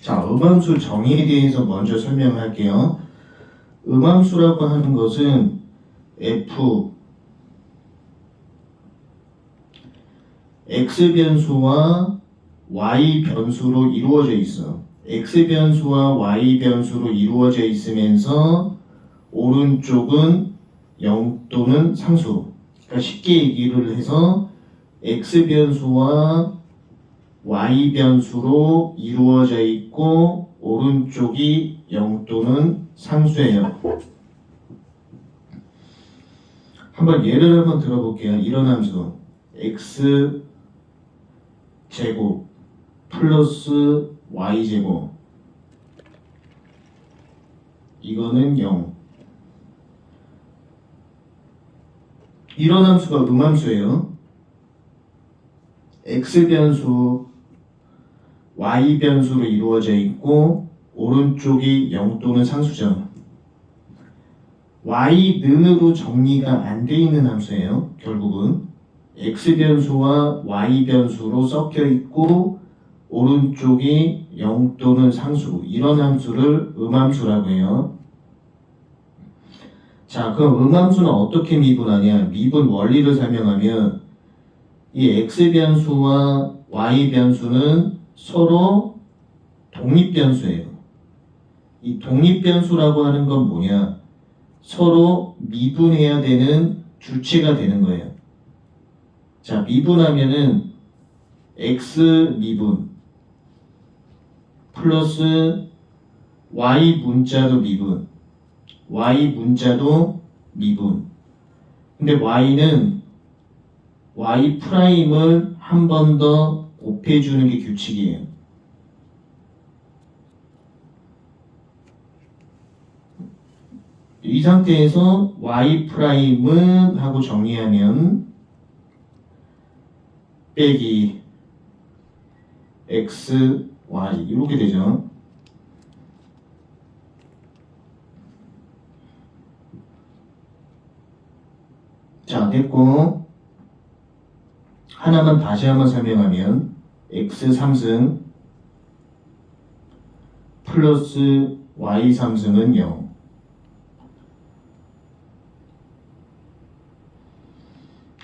자, 음함수 정의에 대해서 먼저 설명할게요. 음함수라고 하는 것은 f x 변수와 y 변수로 이루어져 있어. x 변수와 y 변수로 이루어져 있으면서 오른쪽은 0 또는 상수. 그러니까 쉽게 얘기를 해서 x 변수와 y 변수로 이루어져 있고 오른쪽이 0 또는 상수예요. 한번 예를 한번 들어볼게요. 이런 함수 x 제곱 플러스 y 제곱 이거는 0. 이런 함수가 음함수예요. x 변수 y 변수로 이루어져 있고 오른쪽이 0 또는 상수죠. y는으로 정리가 안 돼 있는 함수예요. 결국은 x 변수와 y 변수로 섞여 있고 오른쪽이 0 또는 상수, 이런 함수를 음함수라고 해요. 자, 그럼 음함수는 어떻게 미분하냐? 미분 원리를 설명하면 이 x 변수와 y 변수는 서로 독립변수예요. 이 독립변수라고 하는 건 뭐냐? 서로 미분해야 되는 주체가 되는 거예요. 자, 미분하면은 x 미분 플러스 y 문자도 미분, y 문자도 미분. 근데 y는 y 프라임을 한 번 더 곱해주는 게 규칙이에요. 이 상태에서 y 프라임은 하고 정리하면 빼기 x, y 이렇게 되죠. 자, 됐고 하나만 다시 한번 설명하면 x 3승 플러스 y 3승은 0.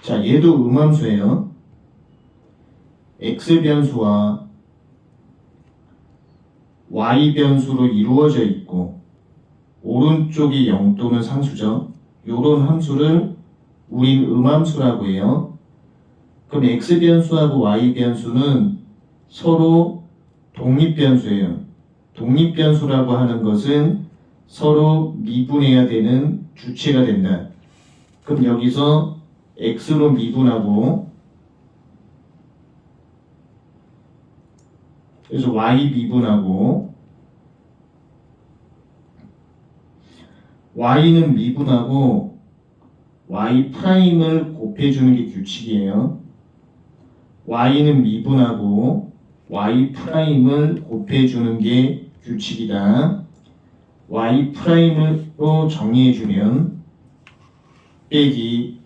자, 얘도 음함수예요. x 변수와 y 변수로 이루어져 있고 오른쪽이 0 또는 상수죠. 요런 함수를 우린 음함수라고 해요. 그럼 x 변수하고 y 변수는 서로 독립변수예요. 독립변수라고 하는 것은 서로 미분해야 되는 주체가 된다. 그럼 여기서 x로 미분하고 그래서 y 미분하고 y는 미분하고 y 프라임을 곱해주는 게 규칙이에요. y는 미분하고 y 프라임을 곱해주는 게 규칙이다. y 프라임으로 정리해주면 빼기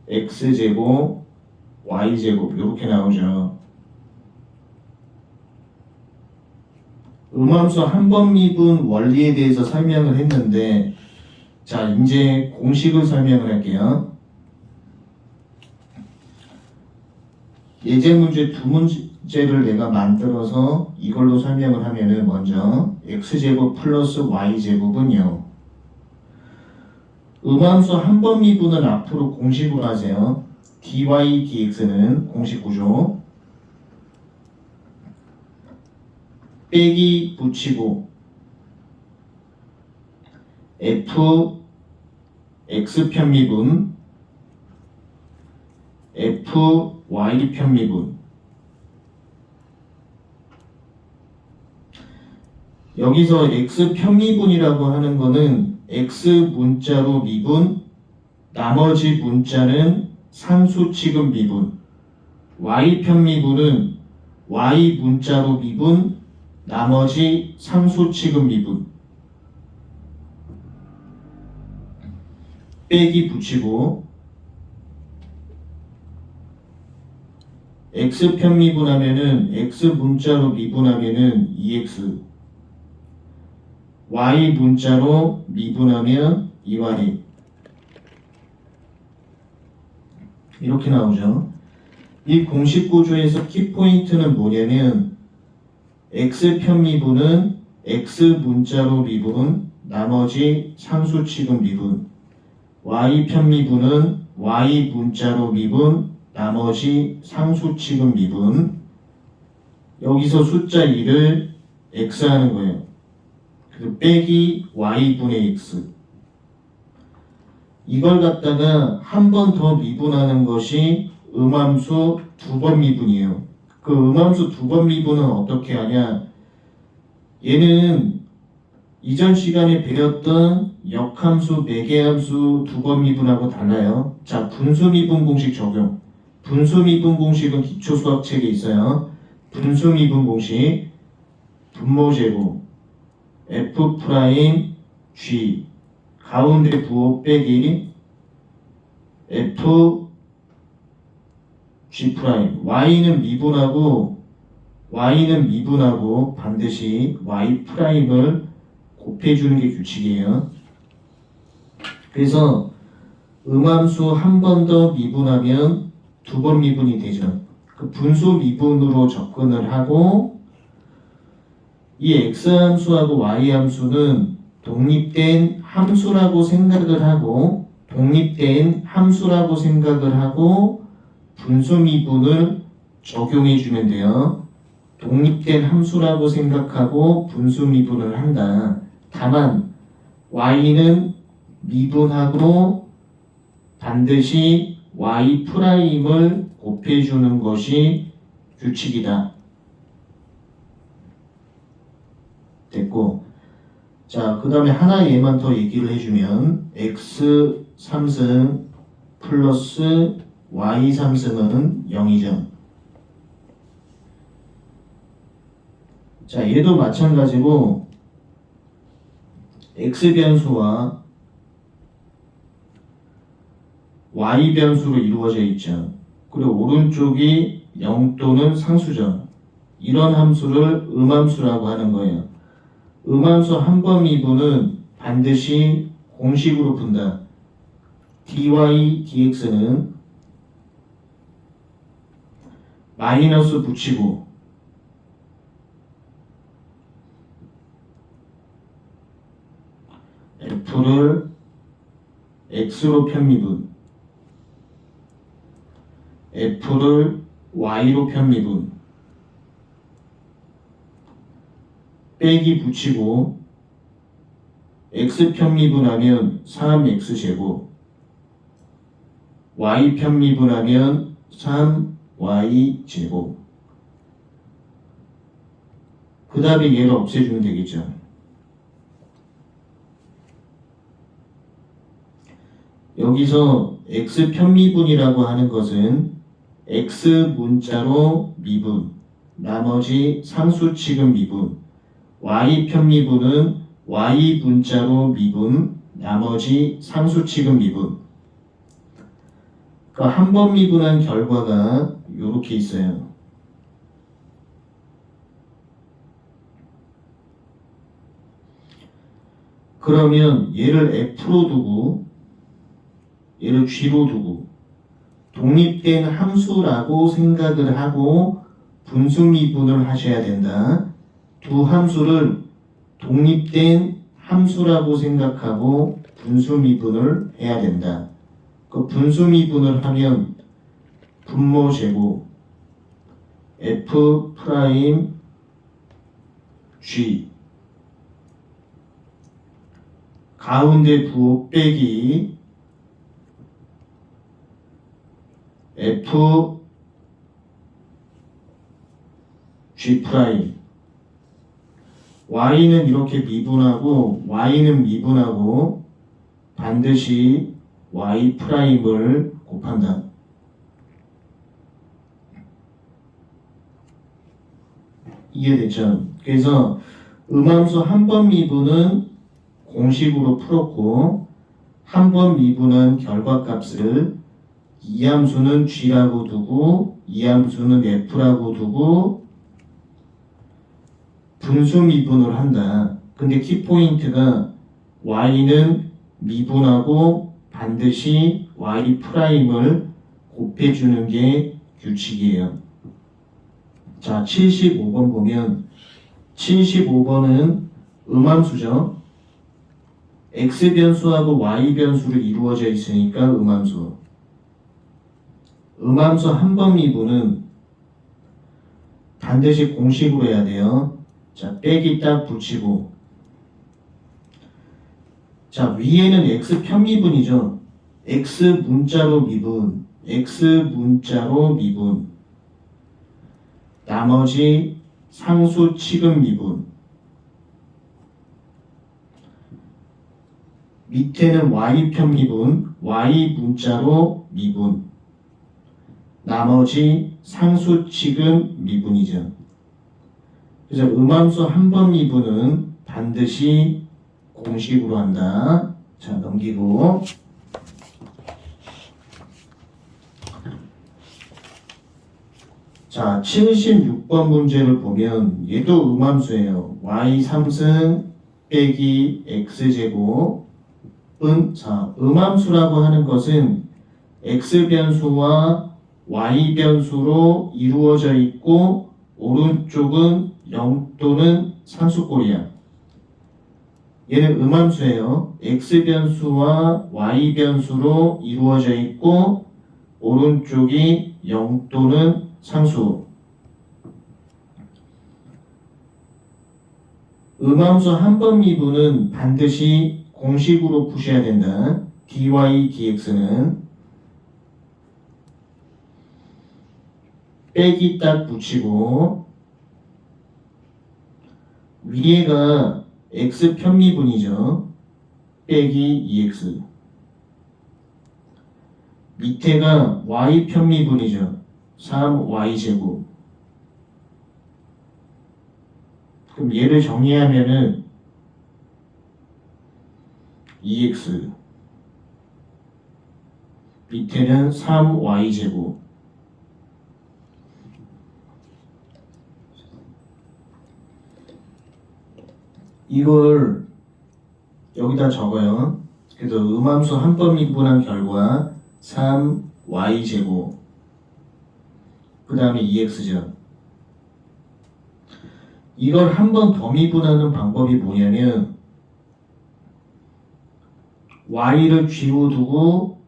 x제곱 y제곱 이렇게 나오죠. 음함수 한 번 미분 원리에 대해서 설명을 했는데 자, 이제 공식을 설명을 할게요. 예제 문제 두 문제를 내가 만들어서 이걸로 설명을 하면은 먼저 x제곱 플러스 y제곱은 0. 음함수 한 번 미분은 앞으로 공식으로 하세요. dy dx는 공식 구조. 빼기 붙이고 f x 편미분 f y 편미분. 여기서 x 편미분이라고 하는 거는 x 문자로 미분, 나머지 문자는 상수 취급 미분. y 편미분은 y 문자로 미분, 나머지 상수 취급 미분. 빼기 붙이고 x편 미분하면은 x 문자로 미분하면은 2x, y 문자로 미분하면 2y 이렇게 나오죠. 이 공식 구조에서 키포인트는 뭐냐면 x편 미분은 x 문자로 미분, 나머지 상수 취급 미분, y편 미분은 y 문자로 미분, 나머지 상수 취급 미분. 여기서 숫자 2를 x 하는 거예요. 그래서 빼기 y분의 x. 이걸 갖다가 한 번 더 미분하는 것이 음함수 2번 미분이에요. 그 음함수 2번 미분은 어떻게 하냐? 얘는 이전 시간에 배웠던 역함수, 매개함수 2번 미분하고 달라요. 자, 분수 미분 공식 적용. 분수 미분 공식은 기초 수학 책에 있어요. 분수 미분 공식 분모 제곱 f 프라임 g 가운데 부호 빼기 f g 프라임. y는 미분하고 반드시 y 프라임을 곱해주는 게 규칙이에요. 그래서 음함수 한 번 더 미분하면 2번 미분이 되죠. 그 분수 미분으로 접근을 하고 이 x함수하고 y함수는 독립된 함수라고 생각을 하고 분수 미분을 적용해 주면 돼요. 독립된 함수라고 생각하고 분수 미분을 한다. 다만 y는 미분하고 반드시 y 프라임을 곱해주는 것이 규칙이다. 됐고, 자, 그 다음에 하나 얘만 더 얘기를 해주면 x 3승 플러스 y 3승은 0이죠. 자, 얘도 마찬가지고 x 변수와 y 변수로 이루어져 있죠. 그리고 오른쪽이 0 또는 상수죠. 이런 함수를 음함수라고 하는 거예요. 음함수 한 번 미분은 반드시 공식으로 푼다. dy dx는 마이너스 붙이고 f를 x로 편미분, f를 y로 편미분, 빼기 붙이고 x 편미분하면 3x제곱, y 편미분하면 3y제곱. 그 다음에 얘를 없애주면 되겠죠. 여기서 x 편미분이라고 하는 것은 x 문자로 미분, 나머지 상수 취급 미분, y 편미분은 y 문자로 미분, 나머지 상수 취급 미분. 그러니까 한 번 미분한 결과가 이렇게 있어요. 그러면 얘를 f로 두고 얘를 g로 두고 독립된 함수라고 생각을 하고 분수 미분을 하셔야 된다. 두 함수를 독립된 함수라고 생각하고 분수 미분을 해야 된다. 그 분수 미분을 하면 분모 제곱 f 프라임 g 가운데 부호 빼기 f g 프라임. y는 이렇게 미분하고 y는 미분하고 반드시 y 프라임을 곱한다. 이해됐죠? 그래서 음함수 한 번 미분은 공식으로 풀었고 한 번 미분한 결과값을 이 함수는 g라고 두고 이 함수는 f라고 두고 분수 미분을 한다. 근데 키포인트가 y는 미분하고 반드시 y 프라임을 곱해주는 게 규칙이에요. 자, 75번 보면 75번은 음함수죠. x변수하고 y변수로 이루어져 있으니까 음함수. 음함수 한 번 미분은 반드시 공식으로 해야 돼요. 자, 빼기 딱 붙이고. 자, 위에는 x 편미분이죠. x 문자로 미분, x 문자로 미분. 나머지 상수 취급 미분. 밑에는 y 편미분, y 문자로 미분. 나머지 상수 취급 미분이죠. 그래서 음함수 한 번 미분은 반드시 공식으로 한다. 자, 넘기고. 자, 76번 문제를 보면 얘도 음함수예요. y 3승 빼기 x제곱은, 자, 음함수라고 하는 것은 x변수와 y변수로 이루어져 있고 오른쪽은 0 또는 상수꼴이야. 얘는 음함수예요. x변수와 y변수로 이루어져 있고 오른쪽이 0 또는 상수. 음함수 한 번 미분은 반드시 공식으로 푸셔야 된다. dy dx는 빼기 딱 붙이고 위에가 x 편미분이죠. 빼기 2x. 밑에가 y 편미분이죠. 3y제곱. 그럼 얘를 정리하면은 2x 밑에는 3y제곱. 이걸 여기다 적어요. 그래서 음함수 한 번 미분한 결과 3y제곱 그 다음에 2x죠. 이걸 한 번 더 미분하는 방법이 뭐냐면 y를 g로 두고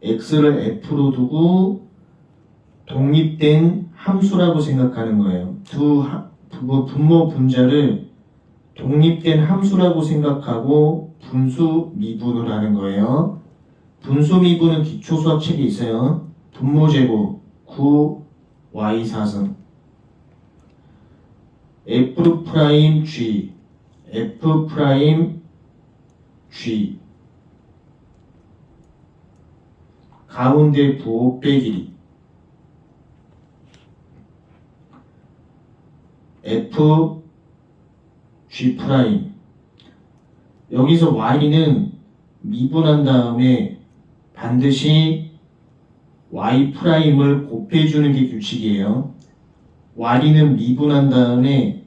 x를 f로 두고 독립된 함수라고 생각하는 거예요. 두 분모 분자를 독립된 함수라고 생각하고 분수 미분을 하는 거예요. 분수 미분은 기초수학 책에 있어요. 분모제곱 9y 4승 f 프라임 g f 프라임 g 가운데 부호 빼기 f g 프라임. 여기서 y는 미분한 다음에 반드시 y 프라임을 곱해주는 게 규칙이에요. y는 미분한 다음에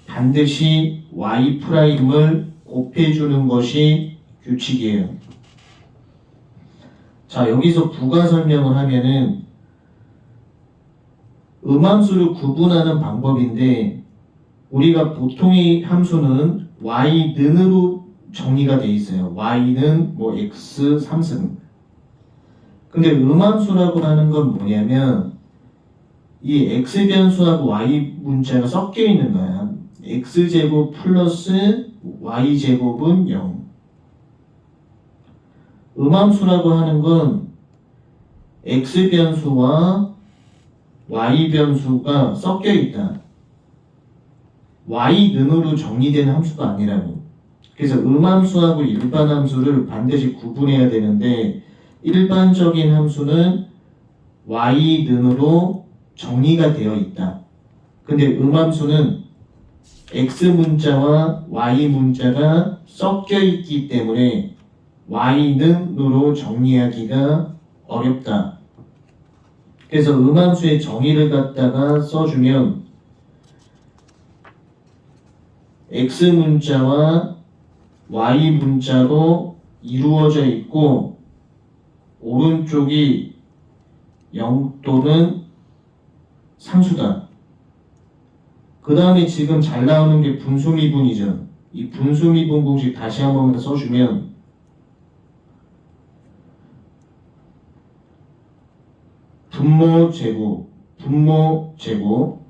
반드시 y 프라임을 곱해주는 것이 규칙이에요. 자, 여기서 부가 설명을 하면은 음함수를 구분하는 방법인데 우리가 보통의 함수는 y는으로 정리가 돼 있어요. y는 뭐 x 3승. 근데 음함수라고 하는 건 뭐냐면 이 x변수하고 y 문자가 섞여 있는 거야. x제곱 플러스 y제곱은 0. 음함수라고 하는 건 x변수와 y변수가 섞여 있다. y는으로 정리된 함수가 아니라고. 그래서 음함수하고 일반 함수를 반드시 구분해야 되는데 일반적인 함수는 y는으로 정리가 되어 있다. 근데 음함수는 x 문자와 y 문자가 섞여 있기 때문에 y는으로 정리하기가 어렵다. 그래서 음함수의 정의를 갖다가 써주면 x 문자와 y 문자로 이루어져 있고 오른쪽이 0 또는 상수다. 그 다음에 지금 잘 나오는 게 분수미분이죠. 이 분수미분 공식 다시 한 번만 써주면 분모 제곱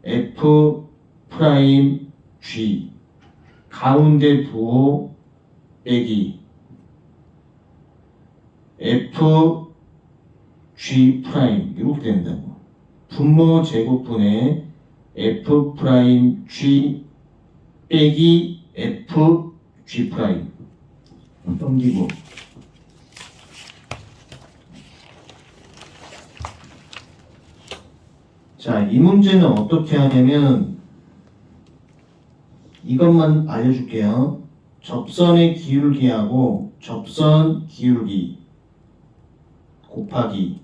f 프라임 g 가운데 부호 빼기 f g 프라임 이렇게 된다고. 분모 제곱분의 f 프라임 g 빼기 f g 프라임 넘기고 자, 이 문제는 어떻게 하냐면 이것만 알려줄게요. 접선의 기울기하고 접선 기울기 곱하기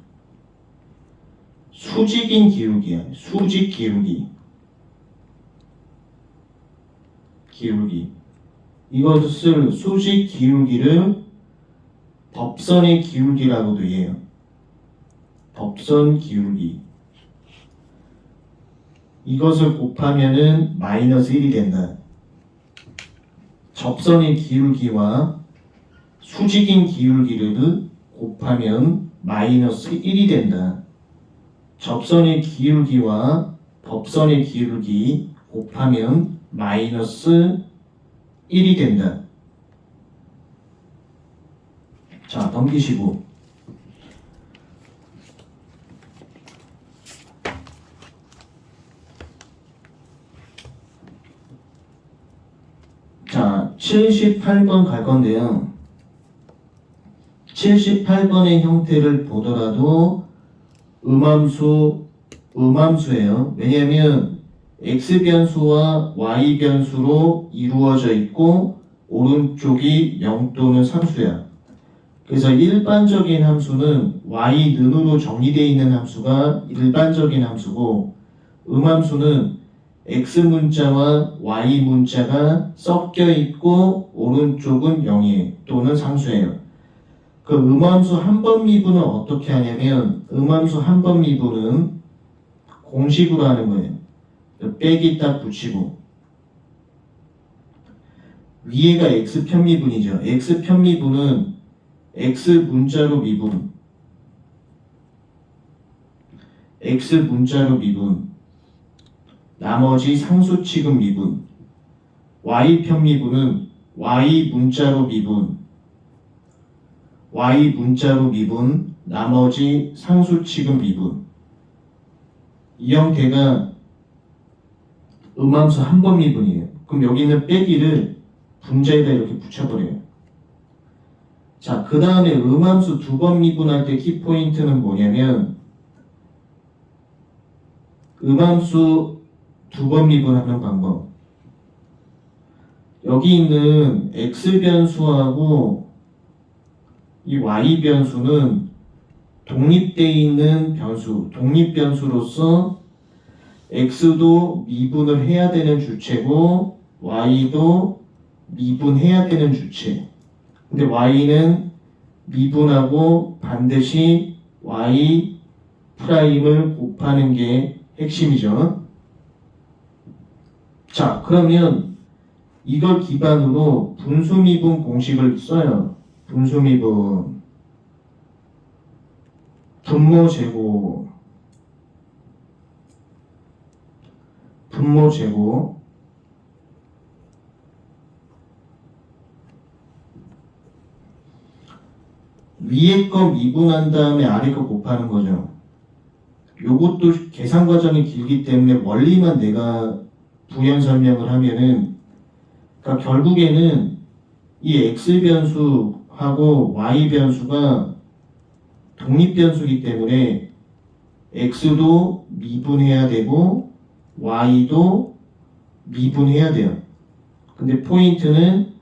수직인 기울기야. 수직 기울기. 이것을 수직 기울기를 법선의 기울기라고도 해요. 법선 기울기. 이것을 곱하면은 마이너스 1이 된다. 접선의 기울기와 수직인 기울기를 곱하면 마이너스 1이 된다. 접선의 기울기와 법선의 기울기 곱하면 마이너스 1이 된다. 자, 넘기시고 자, 78번 갈 건데요. 78번의 형태를 보더라도 음함수예요. 왜냐하면 x변수와 y변수로 이루어져 있고 오른쪽이 0 또는 상수야. 그래서 일반적인 함수는 y는으로 정의되어 있는 함수가 일반적인 함수고 음함수는 x 문자와 y 문자가 섞여 있고 오른쪽은 0이에요. 또는 상수예요. 그 음함수 한 번 미분은 어떻게 하냐면 음함수 한 번 미분은 공식으로 하는 거예요. 빼기 딱 붙이고 위에가 x 편미분이죠. x 편미분은 x 문자로 미분 나머지 상수 취급 미분 y 편미분은 y 문자로 미분 나머지 상수 취급 미분. 이 형태가 음함수 한 번 미분이에요. 그럼 여기 있는 빼기를 분자에다 이렇게 붙여버려요. 자, 그 다음에 음함수 두 번 미분할 때 키포인트는 뭐냐면 음함수 두 번 미분하는 방법. 여기 있는 x변수하고 이 y변수는 독립되어 있는 변수, 독립변수로서 x도 미분을 해야 되는 주체고 y도 미분해야 되는 주체. 근데 y는 미분하고 반드시 y 프라임을 곱하는 게 핵심이죠. 자, 그러면 이걸 기반으로 분수미분 공식을 써요. 분수미분 분모 제곱 위에 거 미분한 다음에 아래 거 곱하는 거죠. 요것도 계산 과정이 길기 때문에 원리만 내가 부연 설명을 하면은 그러니까 결국에는 이 x변수하고 y변수가 독립변수이기 때문에 x도 미분해야 되고 y도 미분해야 돼요. 근데 포인트는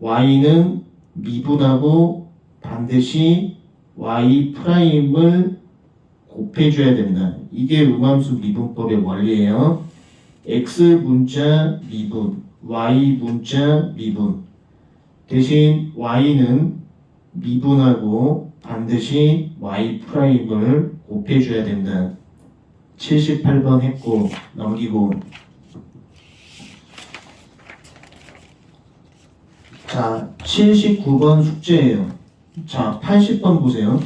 y는 미분하고 반드시 y 프라임을 곱해줘야 된다. 이게 음함수 미분법의 원리예요. x 문자 미분, y 문자 미분. 대신 y는 미분하고 반드시 y 프라임을 곱해줘야 된다. 78번 했고 넘기고. 자, 79번 숙제예요. 자, 80번 보세요.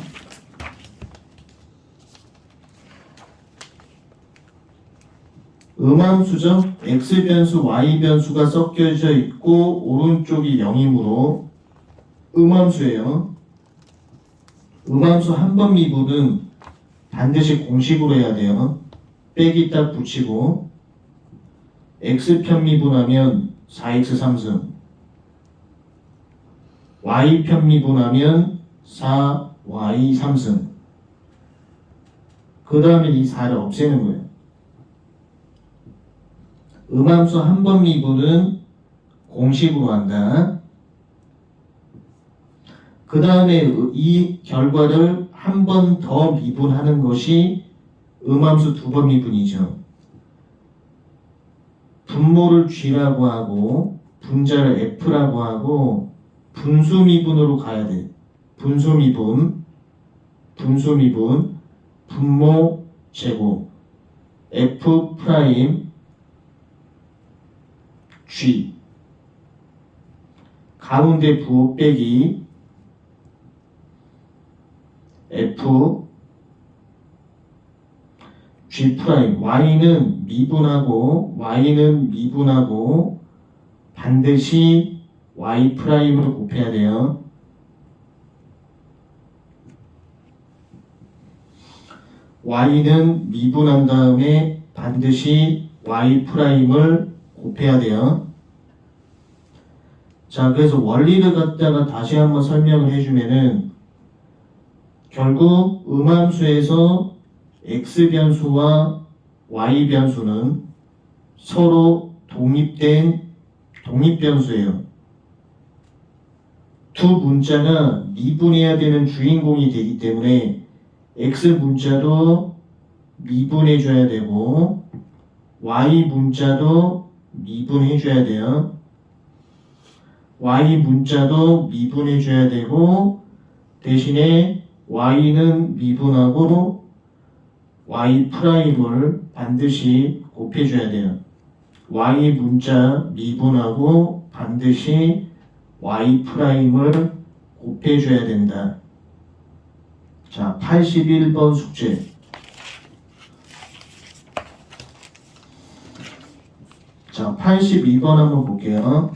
음함수죠. x변수, y변수가 섞여져 있고 오른쪽이 0이므로 음함수예요. 음함수 한 번 미분은 반드시 공식으로 해야 돼요. 빼기 딱 붙이고 x편 미분하면 4x 3승, y편 미분하면 4y 3승. 그 다음에 이 4를 없애는 거예요. 음함수 한 번 미분은 공식으로 한다. 그 다음에 이 결과를 한 번 더 미분하는 것이 음함수 두 번 미분이죠. 분모를 g라고 하고 분자를 f라고 하고 분수 미분으로 가야 돼. 분수 미분, 분모 제곱, f 프라임 g, 가운데 부호 빼기 f g 프라임. y는 미분하고 반드시 y 프라임을 곱해야 돼요. y는 미분한 다음에 반드시 y 프라임을 곱해야 돼요. 자, 그래서 원리를 갖다가 다시 한번 설명을 해주면은 결국 음함수에서 x변수와 y변수는 서로 독립된 독립변수예요. 두 문자가 미분해야 되는 주인공이 되기 때문에 x 문자도 미분해줘야 되고 y 문자도 미분해줘야 돼요. y 문자도 미분해줘야 되고 대신에 y는 미분하고 y 프라임을 반드시 곱해줘야 돼요. y 문자 미분하고 반드시 y 프라임을 곱해줘야 된다. 자, 81번 숙제. 자, 82번 한번 볼게요.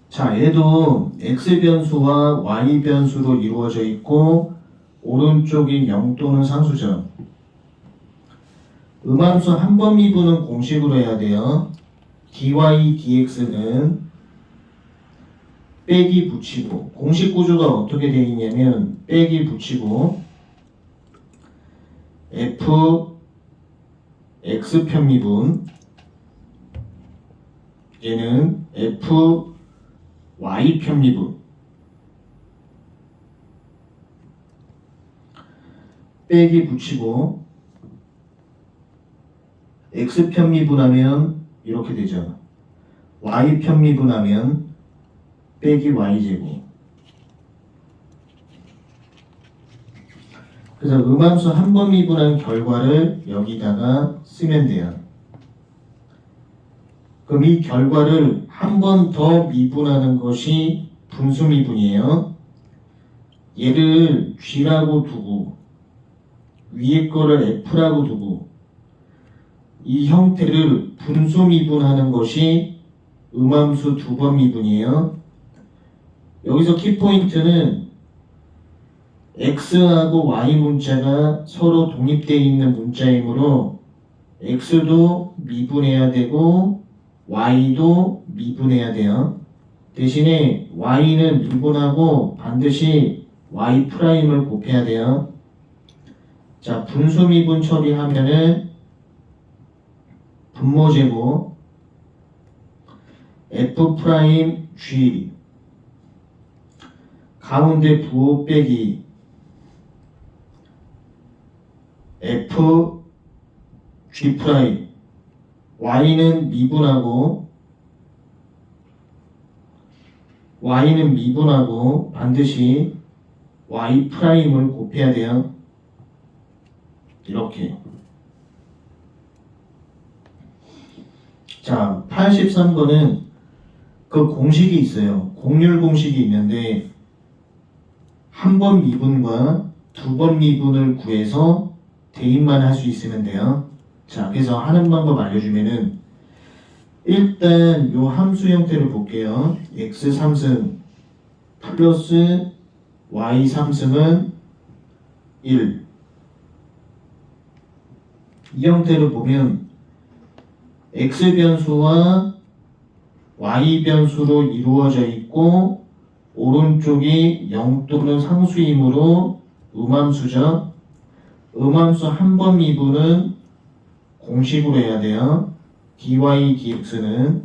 자, 얘도 x변수와 y변수로 이루어져 있고 오른쪽이 0 또는 상수죠. 음함수 한 번 미분은 공식으로 해야 돼요. dy dx는 빼기 붙이고, 공식 구조가 어떻게 되어 있냐면 빼기 붙이고 f x편 미분, 얘는 f y편 미분, 빼기 붙이고 x편 미분하면 이렇게 되죠. y편 미분하면 빼기 y제곱. 그래서 음함수 한 번 미분한 결과를 여기다가 쓰면 돼요. 그럼 이 결과를 한 번 더 미분하는 것이 분수 미분이에요. 얘를 g라고 두고 위에 거를 f라고 두고 이 형태를 분수 미분하는 것이 음함수 두 번 미분이에요. 여기서 키포인트는 x하고 y 문자가 서로 독립되어 있는 문자이므로 x도 미분해야 되고 y도 미분해야 돼요. 대신에 y는 미분하고 반드시 y 프라임을 곱해야 돼요. 자, 분수 미분 처리하면은 분모 제곱 f 프라임 g 가운데 부호 빼기 f g 프라임 y는 미분하고 반드시 y 프라임을 곱해야 돼요. 이렇게. 자, 83번은 그 공식이 있어요. 공률 공식이 있는데 한 번 미분과 두 번 미분을 구해서 대입만 할 수 있으면 돼요. 자, 그래서 하는 방법 알려주면은 일단 요 함수 형태를 볼게요. x 3승 플러스 y 3승은 1. 이 형태를 보면 x 변수와 y 변수로 이루어져 있고 오른쪽이 0 또는 상수이므로 음함수죠. 음함수 한 번 미분은 공식으로 해야 돼요. dy dx는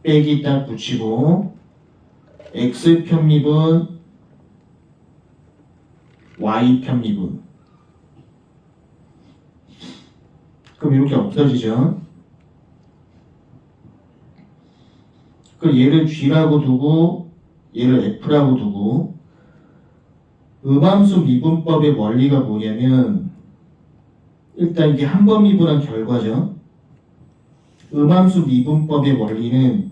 빼기 딱 붙이고 x 편미분 y 편미분. 그럼 이렇게 없어지죠. 그 얘를 g라고 두고 얘를 f라고 두고 음함수 미분법의 원리가 뭐냐면 일단 이게 한 번 미분한 결과죠. 음함수 미분법의 원리는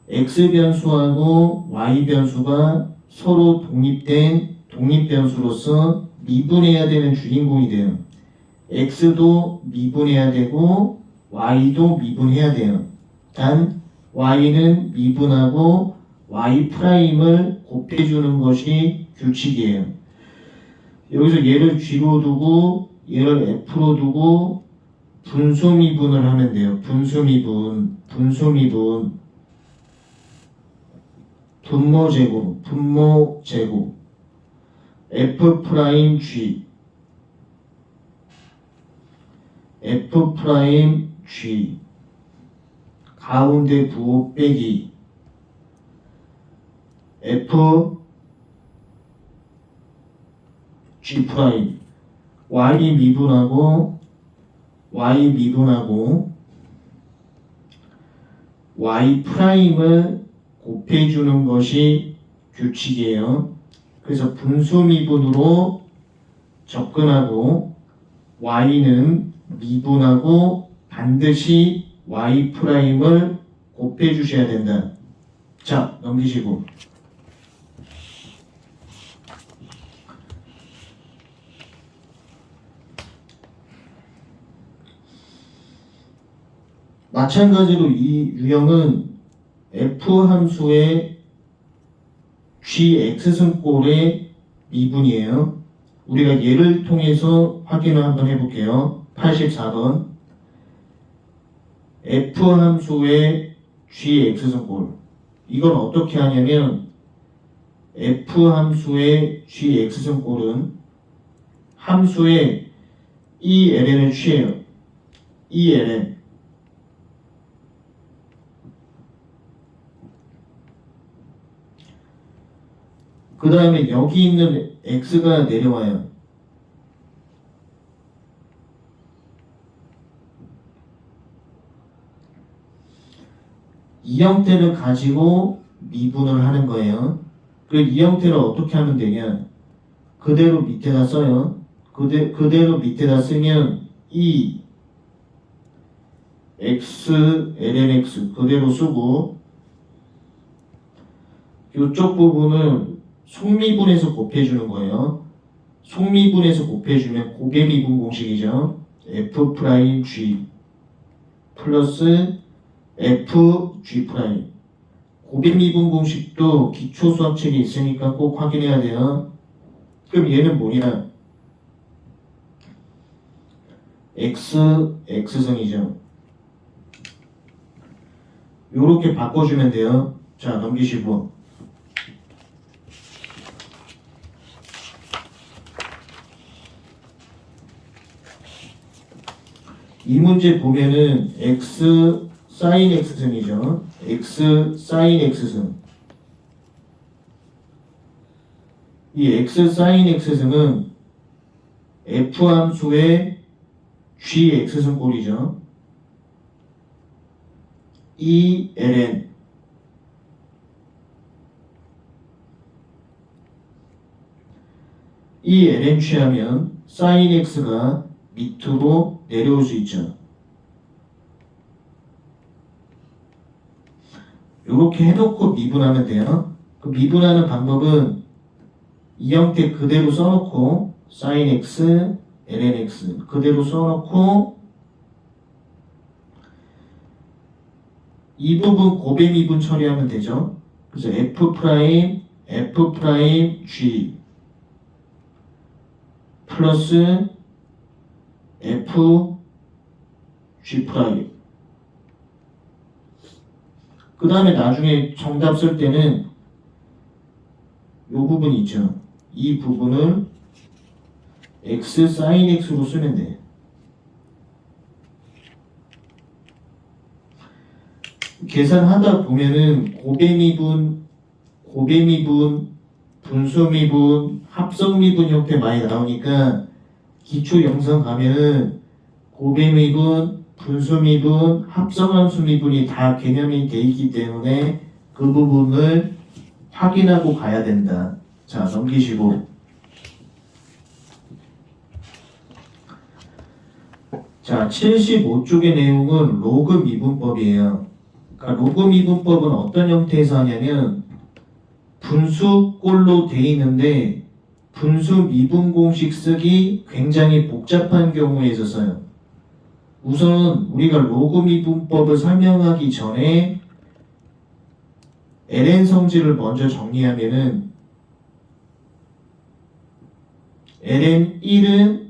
x 변수하고 y 변수가 서로 독립된 독립 변수로서 미분해야 되는 주인공이 돼요. x도 미분해야 되고 y도 미분해야 돼요. 단 y는 미분하고 y 프라임을 곱해주는 것이 규칙이에요. 여기서 얘를 g로 두고 얘를 f로 두고 분수 미분을 하면 돼요. 분모 제곱 f 프라임 g 가운데 부호 빼기 f g 프라임 y 미분하고 y 프라임을 곱해주는 것이 규칙이에요. 그래서 분수 미분으로 접근하고 y는 미분하고 반드시 y 프라임을 곱해주셔야 된다. 자, 넘기시고 마찬가지로 이 유형은 f 함수의 gx승꼴의 미분이에요. 우리가 얘를 통해서 확인을 한번 해볼게요. 84번 f 함수의 gx승꼴 이건 어떻게 하냐면 f 함수의 gx승꼴은 함수의 eln을 취해요. eln 그 다음에 여기 있는 x가 내려와요. 이 형태를 가지고 미분을 하는 거예요. 그리고 이 형태를 어떻게 하면 되냐? 그대로 밑에다 써요. 그대로 밑에다 쓰면 이 x ln x 그대로 쓰고 이쪽 부분을 속미분해서 곱해주는 거예요. 속미분해서 곱해주면 고배미분 공식이죠. f 프라임 g 플러스 f g 프라임. 고배미분 공식도 기초 수학책에 있으니까 꼭 확인해야 돼요. 그럼 얘는 뭐냐? x승이죠. 요렇게 바꿔주면 돼요. 자, 넘기시고 이 문제 보면은 x sin x승이죠. x sin x승 이 x sin x승은 f 함수의 g x승 꼴이죠. 이 ln 이 ln 취하면 sin x가 밑으로 내려올 수 있죠. 이렇게 해놓고 미분하면 돼요. 그 미분하는 방법은 이 형태 그대로 써놓고 sin x, ln x 그대로 써놓고 이 부분 곱의 미분 처리하면 되죠. 그래서 f 프라임 g 플러스 f g 프라임. 그 다음에 나중에 정답 쓸 때는 이 부분 있죠. 이 부분을 x sin x로 쓰면 돼. 계산하다 보면은 곱의 미분, 분수 미분, 합성 미분 형태 많이 나오니까 기초 영상 가면은 곱의 미분, 분수 미분, 합성함수 미분이 다 개념이 돼 있기 때문에 그 부분을 확인하고 가야 된다. 자, 넘기시고. 자, 75쪽의 내용은 로그 미분법이에요. 그러니까 로그 미분법은 어떤 형태에서 하냐면 분수꼴로 돼 있는데 분수 미분 공식 쓰기 굉장히 복잡한 경우에 있어서요. 우선 우리가 로그 미분법을 설명하기 전에 ln 성질을 먼저 정리하면은 ln 1은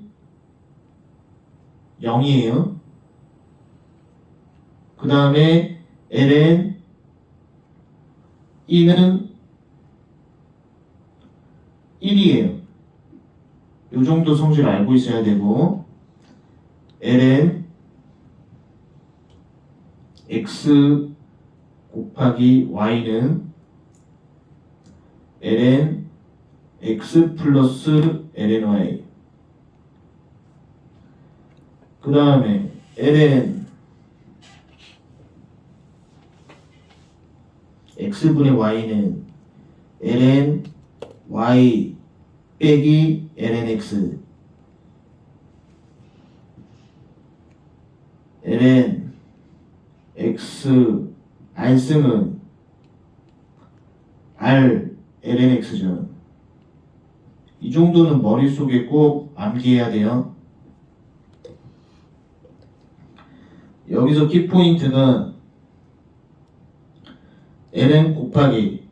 0이에요. 그 다음에 ln 2는 1이에요. 요 정도 성질 알고 있어야 되고 ln x 곱하기 y는 ln x 플러스 ln y. 그 다음에 ln x분의 y는 ln y 빼기 ln x ln x R승은 R ln x죠. 이 정도는 머릿속에 꼭 암기해야 돼요. 여기서 키포인트가 ln 곱하기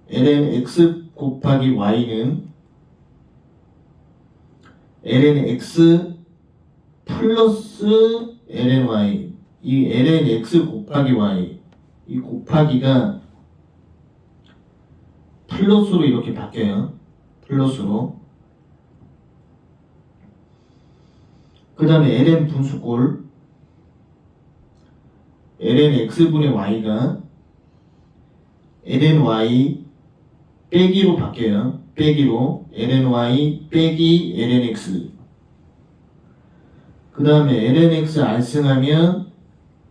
ln x 곱하기 y는 ln x 플러스 ln y. 이 ln x 곱하기 y 이 곱하기가 플러스로 이렇게 바뀌어요. 플러스로. 그 다음에 ln 분수꼴 ln x분의 y가 ln y 빼기로 바뀌어요. 빼기로 ln y 빼기 ln x. 그 다음에 ln x R승하면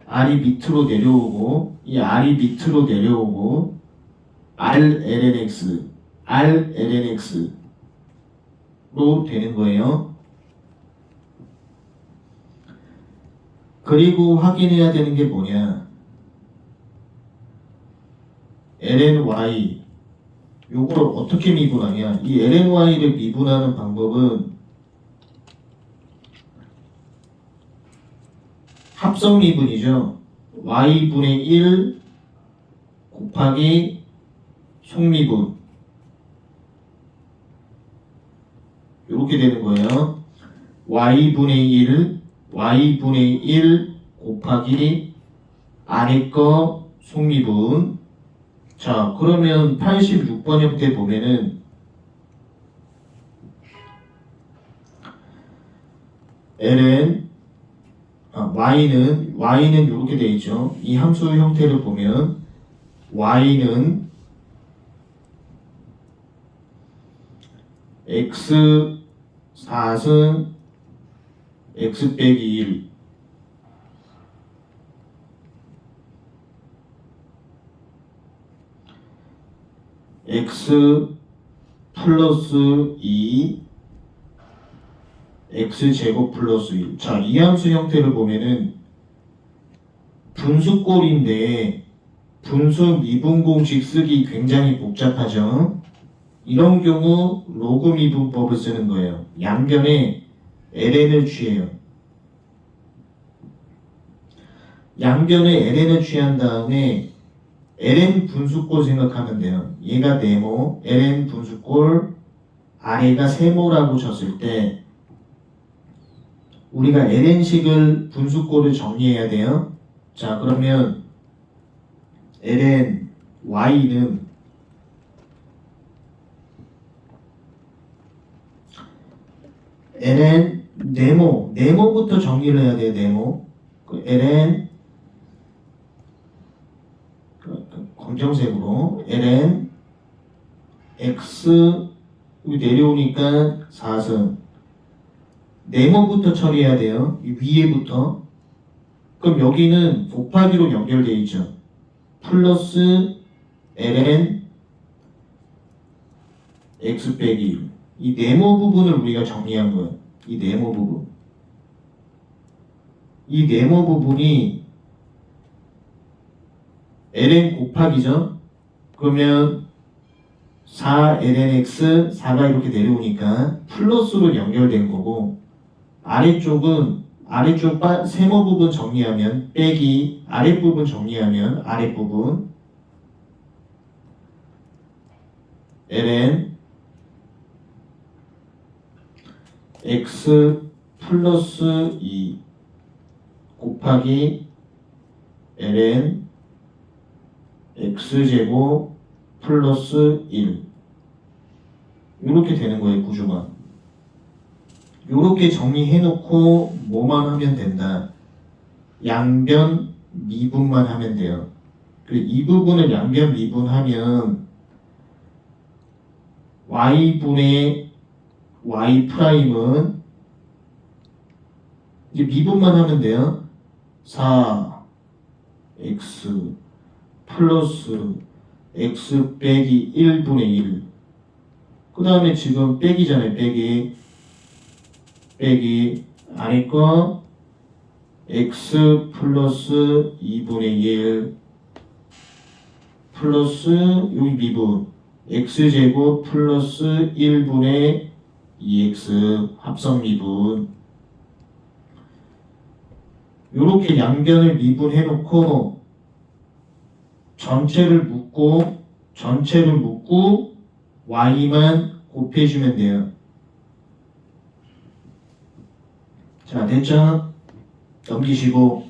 R이 밑으로 내려오고 이 R이 밑으로 내려오고 R ln x R ln x로 되는 거예요. 그리고 확인해야 되는 게 뭐냐, ln y 요걸 어떻게 미분하냐. 이 ln y를 미분하는 방법은 합성 미분이죠. y분의 1 곱하기 속미분 이렇게 되는 거예요. y분의 1 곱하기 안에 거 속미분. 자, 그러면 86번 형태 보면은 ln y는 이렇게 되어 있죠. 이 함수 형태를 보면 y는 x 4승 x 빼기 1 x 플러스 2 x제곱 플러스 1. 자, 이 함수 형태를 보면은 분수꼴인데 분수 미분 공식 쓰기 굉장히 복잡하죠. 이런 경우 로그 미분법을 쓰는 거예요. 양변에 ln을 취해요. 양변에 ln을 취한 다음에 ln 분수꼴 생각하면 돼요. 얘가 네모, ln 분수꼴, 아래가 세모라고 쳤을 때 우리가 ln식을 분수꼴을 정리해야 돼요. 자, 그러면 ln y는 ln 네모부터 정리를 해야 돼요. 네모 ln 검정색으로 ln x 여기 내려오니까 4승 네모부터 처리해야 돼요. 이 위에부터. 그럼 여기는 곱하기로 연결되어 있죠. 플러스 ln x 빼기 1. 이 네모 부분을 우리가 정리한 거예요. 이 네모 부분. 이 네모 부분이 ln 곱하기죠. 그러면 4lnx 4가 이렇게 내려오니까 플러스로 연결된 거고 아래쪽 세모 부분 정리하면 빼기 아랫부분 정리하면 아랫부분 ln x 플러스 2 곱하기 ln x제곱 플러스 1 이렇게 되는 거예요. 구조가. 이렇게 정리해놓고 뭐만 하면 된다. 양변 미분만 하면 돼요. 이 부분을 양변 미분하면 y분의 y 프라임은 이제 미분만 하면 돼요. 4x 플러스 x 빼기 1분의 1. 그 다음에 지금 빼기잖아요. 빼기 아래 거 x 플러스 2분의 1 플러스 여기 미분 x제곱 플러스 1분의 2x 합성 미분. 요렇게 양변을 미분해 놓고 전체를 묶고 y만 곱해주면 돼요. 자, 됐죠? 넘기시고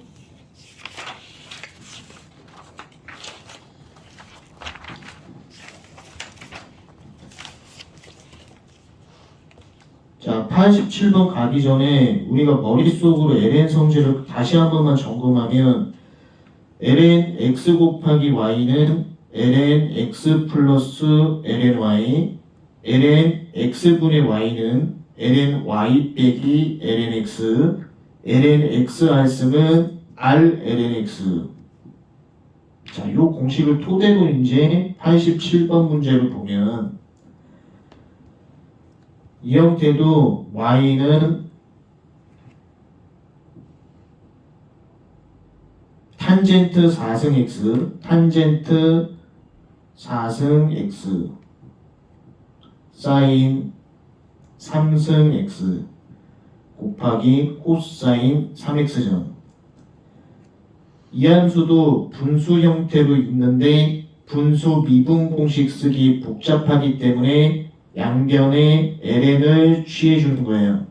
자, 87번 가기 전에 우리가 머릿속으로 ln 성질을 다시 한 번만 점검하면 ln x 곱하기 y는 ln x 플러스 ln y ln x분의 y는 ln y 빼기 ln x ln x r승은 r ln x. 자, 요 공식을 토대로 이제 87번 문제를 보면 이 형태도 y는 탄젠트 4승 x 탄젠트 4승 x 사인 3승 x 곱하기 코사인 3x죠. 이 함수도 분수 형태로 있는데 분수 미분 공식 쓰기 복잡하기 때문에 양변에 ln을 취해주는 거예요.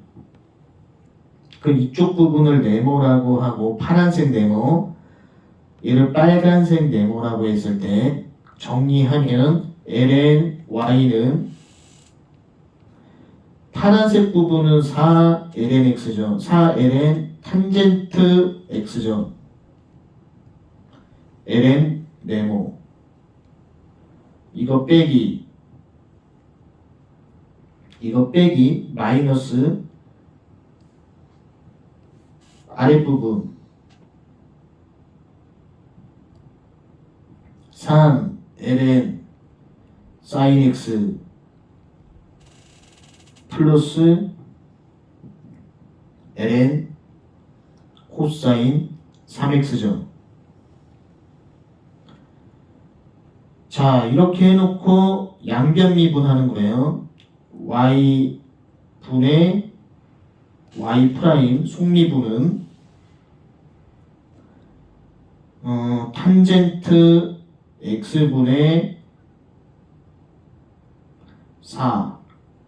그 이쪽 부분을 네모라고 하고 파란색 네모 얘를 빨간색 네모라고 했을 때 정리하면 ln y는 파란색 부분은 4ln x죠. 4ln 탄젠트 x죠. ln 네모 이거 빼기 이거 빼기 마이너스 아랫부분 3 ln sin x 플러스 ln 코사인 3x죠. 자, 이렇게 해놓고 양변미분하는 거예요. y분의 y 프라임 속미분은 탄젠트 x분의 4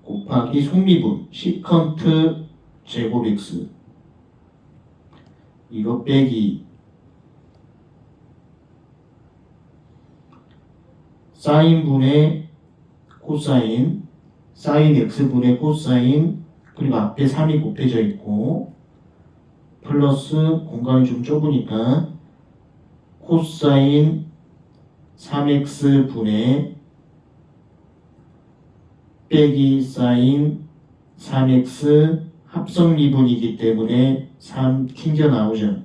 곱하기 속미분 시컨트 제곱 x 이거 빼기 사인분의 코사인 사인 x분의 코사인 그리고 앞에 3이 곱해져 있고 플러스 공간이 좀 좁으니까 코사인 3x분의 빼기 사인 3x 합성미분이기 때문에 3 튕겨나오죠.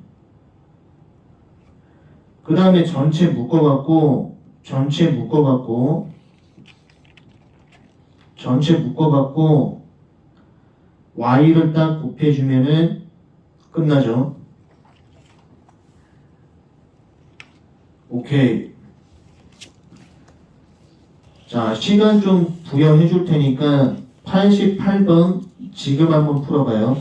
그 다음에 전체 묶어갖고 y를 딱 곱해주면은 끝나죠. 오케이. 자, 시간 좀 부여해 줄 테니까 88번 지금 한번 풀어봐요.